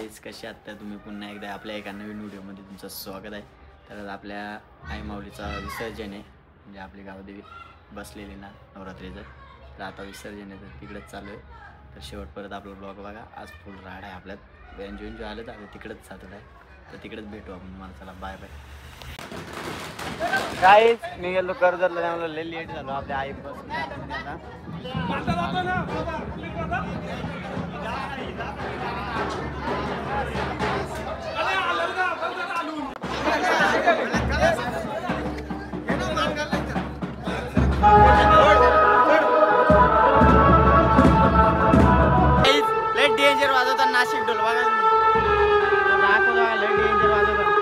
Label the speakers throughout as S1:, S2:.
S1: Guys कसे आहात तुम्ही? पुन्हा एकदा आपल्या एका नवीन व्हिडिओमध्ये तुमचं स्वागत आहे. तर आपल्या आई माऊलीचा विसर्जन आहे, म्हणजे आपली गावदेवी बसलेली ना नवरात्रीचं. तर आता विसर्जन आहे तर तिकडेच चालू आहे. तर शेवटपर्यंत आपला ब्लॉग बघा. आज फुल राड आहे आपल्यात. एन्जॉय आलं तर तिकडेच जातो आहे, तर तिकडेच भेटू आपण. मला चला बाय बाय. गाईज मी गेलो कर्जतला, त्यामुळे लय लेट झालो. आपल्या आई बसून आता लय डेंजर वाजवता नाशिक ढोल बघा तुम्ही. दाखवतो लय डेंजर वाजवता.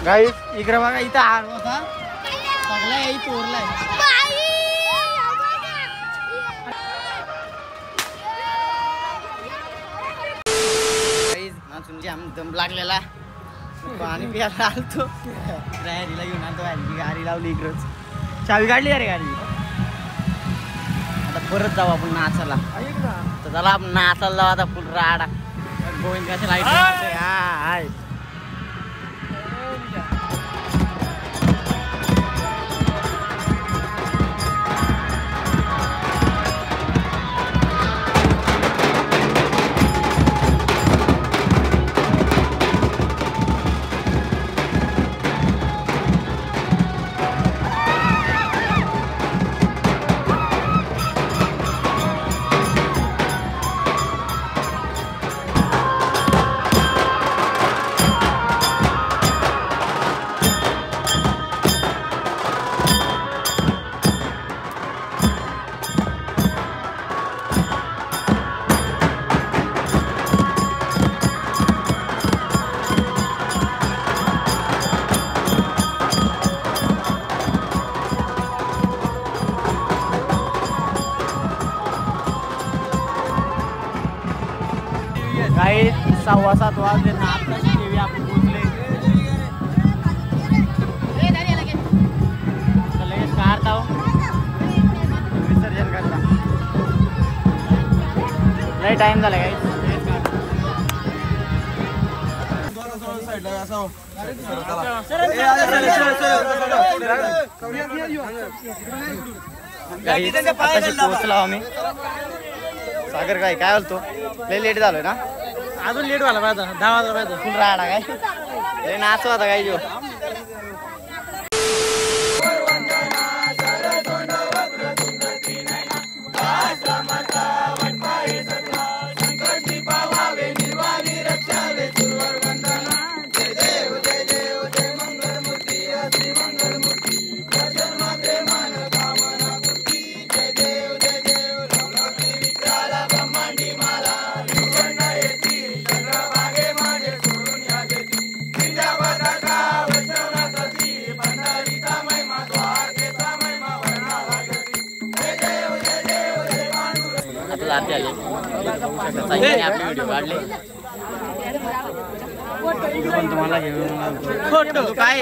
S1: गाईस इकडे बघा, इथं आग होता सगळा इथं उरलाय. गाईस तुमची आम दम लागलेला पाणी प्यायला आलतो गाडीला घेऊन आलतो गाडी लावली इकडंच चावी काढली अरे गाडी आता परत जाऊ आपण नाचायला तर चला आपण नाचायला जाऊ आता फुल राडा गोविंदाची लाईट हाय काही 6:15 वाजले ना आताची टीव्ही आपण पोचले लगेच काढता विसर्जन करता लय टाइम झाला काही पोचलो आम्ही सागर काय बोलतो लय लेट झालोय ना अजून लेट व्हायला पाहिजे 10 वाजता पाहिजे फुल राडा काय लय नाच होता काय जो आपले व्हिडिओ काढले पण तुम्हाला काय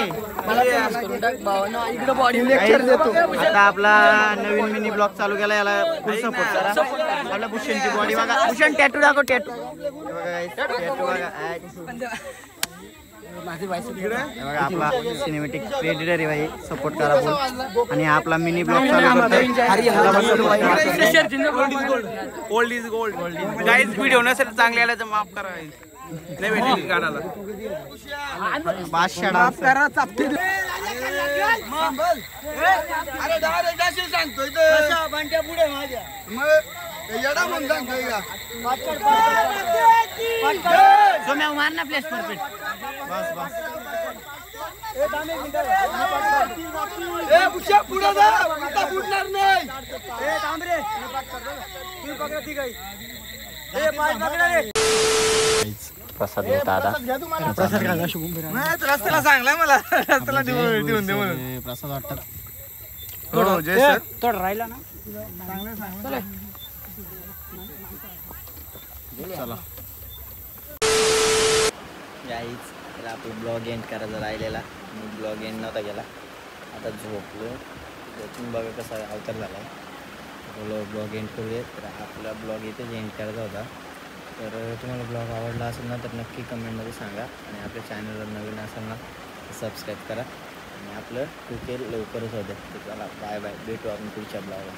S1: आता आपला नवीन मिनी ब्लॉग चालू केला याला फुल सपोर्ट करा आपल्या भूषणची बॉडी बघा भूषण टॅटू दाखव टॅटू बघा आपला सिनेमॅटिक क्रिएटर आहे भाई सपोर्ट करा फुल आणि आपला मिनी ब्लॉग चालू करतोय
S2: old is gold guys video नसेल चांगले आला तर माफ करा नाही भेटेल गाण्याला
S1: बादशाह माफ करा चापटी
S2: अरे दादा जाशील सांगतोय तर बंट्या पुढे माझ्या मग येडा म्हणून सांगतोय का
S1: सोम्या मार ना प्लेस परफेक्ट बस बस
S2: ए पुष्या पुढे जा आता बुडणार नाही ए थांब रे तू पकड ठीक आहे ए पाय पकड रे
S1: प्रसाद घेता आता प्रसाद खायला शुभम
S2: नाही रस्त्याला सांगलाय मला रस्त्याला देऊन दे म्हणून
S1: प्रसाद वाटतात
S2: थोडं जय सर
S1: थोडं राहिला ना
S2: चांगलं चला
S1: गाईज त्याला आपलं ब्लॉग एंड करायचा राहिलेला मी ब्लॉग एंड नव्हता गेला आता झोपलो त्यातून बघा कसा अवतार झाला आहे ब्लॉग एंड करूया तर आपला ब्लॉग इथेच एंड करायचा होता तर तुम्हाला ब्लॉग आवडला असेल ना तर नक्की कमेंटमध्ये सांगा आणि आपल्या चॅनलवर नवीन असेल ना तर सबस्क्राईब करा आणि आपलं ट्विटर लवकरच होतं तर चला बाय बाय भेटू आपण पुढच्या ब्लॉगला.